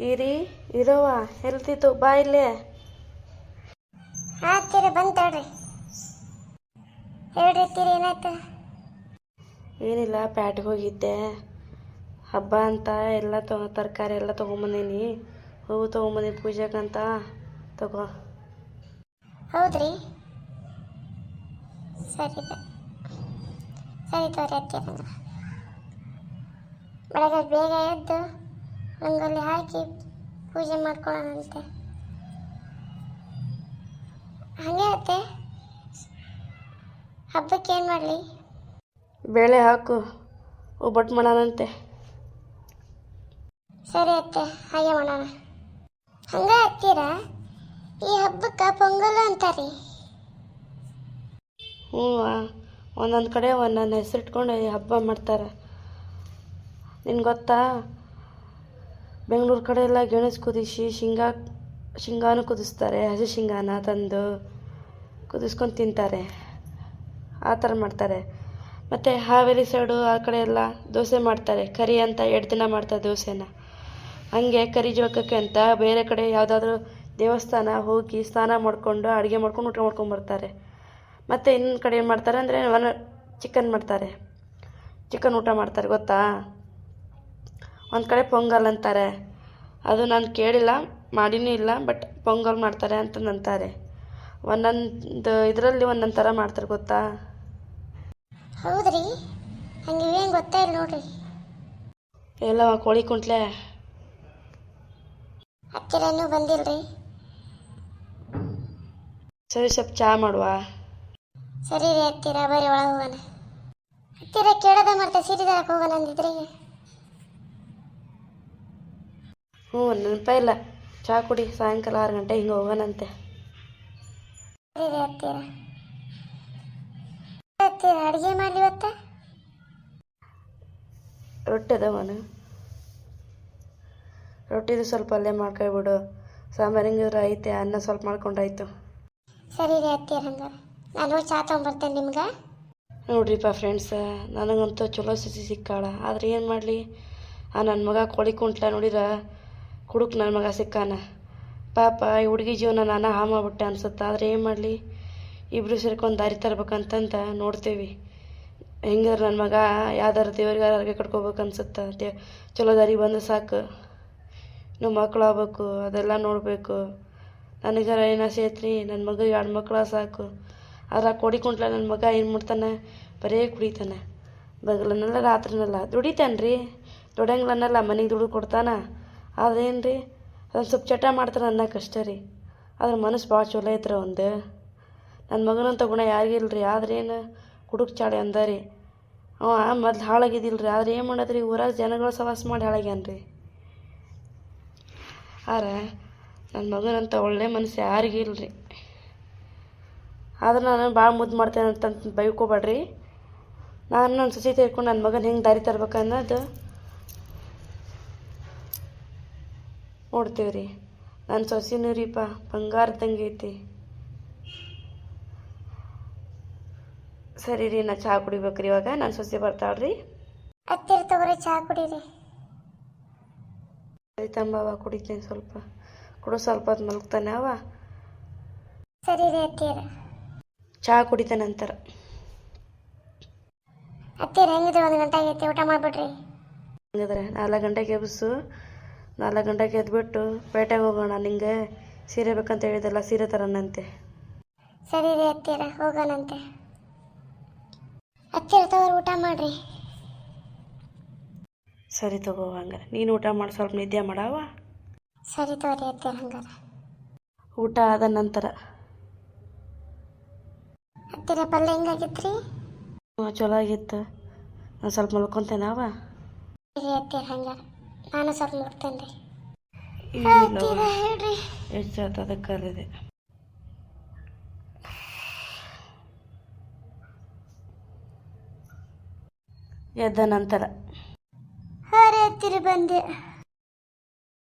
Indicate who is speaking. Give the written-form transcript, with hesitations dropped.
Speaker 1: ಇರಿ ಇರೋವ ಎಲ್ತಿತ್ತು ಬಾ ಇಲ್ಲೇ.
Speaker 2: ತೀರಿ ಬಂತಾಡ್ರಿ. ಹೇಳ್ರಿ ತೀರಿ ಏನಾಯ್ತು?
Speaker 1: ಏನಿಲ್ಲ, ಪ್ಯಾಟಿಗೆ ಹೋಗಿದ್ದೆ. ಹಬ್ಬ ಅಂತ ಎಲ್ಲ ತರಕಾರಿ ಎಲ್ಲ ತೊಗೊಂಬಂದೀನಿ. ಹೂವು ತೊಗೊಂಬಂದೀನಿ ಪೂಜೆಗಂತ. ತಗೋ.
Speaker 2: ಹೌದ್ರಿ, ಸರಿ ಸರಿ ತೋರಿ ಅತ್ತೀರ. ಬೆಳಗ್ಗೆ ಬೇಗ ಎದ್ದು ರಂಗೋಲಿ ಹಾಕಿ ಪೂಜೆ ಮಾಡ್ಕೊಳ್ಳೋಣಂತೆ. ಹಾಗೆ ಅತ್ತೆ, ಹಬ್ಬಕ್ಕೆ ಏನು ಮಾಡಲಿ?
Speaker 1: ಬೇಳೆ ಹಾಕು, ಒಬ್ಬಟ್ಟು ಮಾಡೋಣಂತೆ.
Speaker 2: ಸರಿ ಅತ್ತೆ, ಹಾಗೆ ಮಾಡೋಣ. ಹಂಗೆ ಹತ್ತೀರ ಈ ಹಬ್ಬಕ್ಕೆ ಪೊಂಗಲ್ ಅಂತಾರಿ.
Speaker 1: ಹ್ಞೂ, ಒಂದೊಂದು ಕಡೆ ಒಂದೊಂದು ಹೆಸರಿಟ್ಕೊಂಡು ಈ ಹಬ್ಬ ಮಾಡ್ತಾರೆ. ನಿನ್ಗೆ ಗೊತ್ತಾ, ಬೆಂಗಳೂರು ಕಡೆ ಎಲ್ಲ ಗೆಣಸು ಕುದಿಸಿ ಶೇಂಗಾನು ಕುದಿಸ್ತಾರೆ. ಹಸಿ ಶೇಂಗಾನ ತಂದು ಕುದಿಸ್ಕೊಂಡು ತಿಂತಾರೆ. ಆ ಥರ ಮಾಡ್ತಾರೆ. ಮತ್ತು ಹಾವೇರಿ ಸೈಡು ಆ ಕಡೆ ಎಲ್ಲ ದೋಸೆ ಮಾಡ್ತಾರೆ. ಕರಿ ಅಂತ 2 ದಿನ ಮಾಡ್ತಾರೆ ದೋಸೆನ. ಹಂಗೆ ಕರಿ ಜೋಳಕಕ್ಕೆ ಅಂತ ಬೇರೆ ಕಡೆ ಯಾವುದಾದ್ರೂ ದೇವಸ್ಥಾನ ಹೋಗಿ ಸ್ನಾನ ಮಾಡಿಕೊಂಡು ಅಡುಗೆ ಮಾಡ್ಕೊಂಡು ಊಟ ಮಾಡ್ಕೊಂಬರ್ತಾರೆ. ಮತ್ತು ಇನ್ನೊಂದು ಕಡೆ ಏನು ಮಾಡ್ತಾರೆ ಅಂದರೆ ಚಿಕನ್ ಮಾಡ್ತಾರೆ. ಚಿಕನ್ ಊಟ ಮಾಡ್ತಾರೆ, ಗೊತ್ತಾ? ಒಂದು ಕಡೆ ಪೊಂಗಲ್ ಅಂತಾರೆ. ಅದು ನಾನು ಕೇಳಿಲ್ಲ, ಮಾಡಿನೂ ಇಲ್ಲ. ಬಟ್ ಪೊಂಗಲ್ ಮಾಡ್ತಾರೆ ಅಂತಂದಂತಾರೆ. ಒಂದೊಂದು ಇದರಲ್ಲಿ ಒಂದೊಂದು ಥರ ಮಾಡ್ತಾರೆ, ಗೊತ್ತಾ?
Speaker 2: ಹೌದ್ರಿ, ಹಂಗೆ ಇವೇನು ಗೊತ್ತಾ ಇಲ್ಲ ನೋಡ್ರಿ.
Speaker 1: ಎಲ್ಲ ಕೋಳಿ ಕುಂಟ್ಲೆ
Speaker 2: ಹತ್ತಿರ ಇನ್ನೂ ಬಂದಿಲ್ರಿ.
Speaker 1: ಸರಿ, ಸ್ವಲ್ಪ ಚಹಾ ಮಾಡುವ.
Speaker 2: ಸರಿ ರೀ ಹತ್ತಿರ, ಬರೀ ಒಳಗೆ ಹೋಗೋಣ. ಹತ್ತಿರ ಕೇಳೋದ ಮಾಡ್ತಾ ಸೀರೆ ತರಕ್ಕೆ ಹೋಗೋಣ ಅಂದಿದ್ರಿ.
Speaker 1: ಹ್ಞೂ, ನೆನಪ ಇಲ್ಲ. ಚಹಾ ಕುಡಿ, ಸಾಯಂಕಾಲ 6 ಗಂಟೆ ಹಿಂಗೆ ಹೋಗೋಣಂತೆ.
Speaker 2: ಸರಿ ರೀ ಹತ್ತಿರ. ಹತ್ತಿರ ಅಡುಗೆ ಮಾಡಲಿ ಇವತ್ತ?
Speaker 1: ರೊಟ್ಟಿ ಅದಾವನು? ರೊಟ್ಟಿದು ಸ್ವಲ್ಪ ಅಲ್ಲೇ ಮಾಡ್ಕೊಬಿಡು. ಸಾಂಬಾರಿಂಗಿದ್ರೆ ಐತೆ, ಅನ್ನ ಸ್ವಲ್ಪ ಮಾಡ್ಕೊಂಡಾಯ್ತು.
Speaker 2: ಸರಿ ರೀ ಹತ್ತಿರ, ಹಂಗಾರೆ ನಾನು ಹೋಗಿ ಚಹಾ ತೊಗೊಂಬರ್ತೇನೆ ನಿಮ್ಗೆ.
Speaker 1: ನೋಡ್ರಿಪ್ಪ ಫ್ರೆಂಡ್ಸ, ನನಗಂತೂ ಚಲೋ ಸ್ಥಿತಿ ಸಿಕ್ಕಾಳ. ಆದರೆ ಏನು ಮಾಡಲಿ, ನನ್ನ ಮಗ ಕೋಳಿ ಕುಂಟ್ಲ ನೋಡಿರ ಕುಡುಕ್ ನನ್ನ ಮಗ ಸಿಕ್ಕಾನ. ಪಾಪ ಈ ಹುಡುಗಿ ಜೀವನ ನಾನು ಹಾಳು ಮಾಡ್ಬಿಟ್ಟೆ ಅನ್ಸುತ್ತೆ. ಆದರೆ ಏನು ಮಾಡಲಿ, ಇಬ್ಬರು ಸೇರ್ಕೊಂಡು ದಾರಿ ತರ್ಬೇಕಂತಂತ ನೋಡ್ತೀವಿ. ಹೆಂಗಾರ ನನ್ನ ಮಗ ಯಾವ್ದಾರು ದೇವ್ರಿಗೆ ಅರ್ಗೆ ಕಟ್ಕೋಬೇಕು ಅನ್ಸುತ್ತೆ. ಚಲೋ ದಾರಿ ಬಂದು ಸಾಕು. ಇನ್ನು ಮಕ್ಕಳು ಆಗ್ಬೇಕು, ಅದೆಲ್ಲ ನೋಡಬೇಕು. ನನಗಾರ ಏನೋ ಸೇತ್ರಿ, ನನ್ನ ಮಗ 2 ಮಕ್ಕಳ ಸಾಕು. ಆದ್ರೆ ಕೋಡಿ ಕುಂಟ್ಲ ನನ್ನ ಮಗ ಏನು ಮಾಡ್ತಾನೆ, ಬರೇ ಕುಡಿತಾನೆ. ಬಗಲನ್ನೆಲ್ಲ ರಾತ್ರಿನೆಲ್ಲ ದುಡಿತಾನೆ ರೀ. ದುಡಿಯಂಗ್ಲನ್ನೆಲ್ಲ ಮನೆಗೆ ದುಡ್ಡು ಕೊಡ್ತಾನೆ. ಆದ್ರೆ ಏನು ರೀ, ಅದೊಂದು ಸ್ವಲ್ಪ ಚಟ ಮಾಡ್ತಾನೆ ಅನ್ನೋಕ್ಕಷ್ಟೇ ರೀ. ಅದ್ರ ಮನಸ್ಸು ಭಾಳ ಚಲೋ ಐತ್ರ ಒಂದು. ನನ್ನ ಮಗನಂತ ಗುಣ ಯಾರಿಗಿಲ್ರಿ. ಆದ್ರೆ ಏನು ಕುಡುಕ್ ಚಾಡೆ ಅಂದ ರೀ. ಅವ ಮೊದ್ಲು ಹಾಳಾಗಿದ್ದಿಲ್ಲ ರೀ. ಆದ್ರೆ ಏನು ಮಾಡೋದ್ರಿ, ಊರಾಗ ಜನಗಳು ಸವಾಸ ಮಾಡಿ ಹಾಳಾಗ್ಯಾನ ರೀ. ಆದ್ರೆ ನನ್ನ ಮಗನಂತ ಒಳ್ಳೆ ಮನಸ್ಸು ಯಾರಿಗಿಲ್ರಿ. ಆದ್ರೆ ನಾನು ಭಾಳ ಮುದ್ದು ಮಾಡ್ತೇನೆ ಅಂತ ಬೈಕೋಬೇಡ್ರಿ. ನಾನು ನನ್ನ ಸೊಸೆ ತೆರ್ಕೊಂಡು ನನ್ನ ಮಗನ ಹೆಂಗೆ ದಾರಿ ತರ್ಬೇಕು ಅನ್ನೋದು ನೋಡ್ತೀವಿ ರೀ. ನನ್ನ ಸೊಸೆನೂ ರೀಪ ಬಂಗಾರದಂಗೆ ಐತಿ. ಸರಿ ರೀ, ನಾ ಚಹಾ ಕುಡಿಬೇಕ್ರಿ ಇವಾಗ. ನನ್ನ ಸೊಸೆ ಬರ್ತಾಳ್ರಿ.
Speaker 2: ಹತ್ತಿರ ತಗೋರಿ, ಚಹಾ ಕುಡೀರಿ.
Speaker 1: ಸರಿ ತಂಬವ, ಕುಡಿತೀನಿ ಸ್ವಲ್ಪ. ಸ್ವಲ್ಪ ಹೊತ್ತು ಮಲಗ್ತಾನೆ ಅವ.
Speaker 2: ಸರಿ ರೀ ಹತ್ತಿರ.
Speaker 1: ಚಹಾ ಕುಡಿತಾನೆ ಅಂತಾರೆ.
Speaker 2: ಹತ್ತಿರ ಹೆಂಗಿದ್ರೆ 1 ಗಂಟೆ ಆಗೈತಿ, ಊಟ ಮಾಡಿಬಿಡ್ರಿ.
Speaker 1: ಹಂಗಿದ್ರೆ 4 ಗಂಟೆಗೆ ಎಬ್ಬಿಸು. 4 ಗಂಟೆಗೆ ಎದ್ಬಿಟ್ಟು ಪೇಟೆಗೆ ಹೋಗೋಣ. ನಿಂಗೆ ಸೀರೆ ಬೇಕಂತ ಹೇಳಿದಲ್ಲ, ಸೀರೆ ತರೋಣಂತೆ.
Speaker 2: ಸರಿ ರೀ ಹತ್ತಿರ, ಹೋಗೋಣಂತೆ. ಹತ್ತಿರ ತಗೋರಿ, ಊಟ ಮಾಡಿರಿ.
Speaker 1: ಸರಿ ತಗೋ, ಹಂಗಾರೆ ನೀನು ಊಟ ಮಾಡಿ ಸ್ವಲ್ಪ ನಿದ್ದೆ ಮಾಡವ.
Speaker 2: ಸರಿ ತಗೋರಿ ಹತ್ತಿರ, ಹಂಗಾರೆ
Speaker 1: ಊಟ ಆದ ನಂತರ.
Speaker 2: ಹತ್ತಿರ ಪಲ್ಯ ಹೆಂಗಾಗಿತ್ರಿ?
Speaker 1: ಚಲೋ ಆಗಿತ್ತು. ನಾನು ಸ್ವಲ್ಪ ಮಲ್ಕೊತೇನೆ ಅವ.
Speaker 2: ಸರಿ ಹತ್ತಿರ, ಹಂಗಾರೆ ನಾನು ಸ್ವಲ್ಪ ನೋಡ್ತೇನೆ ರೀ. ಹೇಳ್ರಿ,
Speaker 1: ಎಷ್ಟು ಅದಕ್ಕೆ ಕಲಿದೆ. ಎದ್ದ ನಂತರ
Speaker 2: ಹಾಂ ರೀ ಹತ್ತಿರ ಬಂದೆ.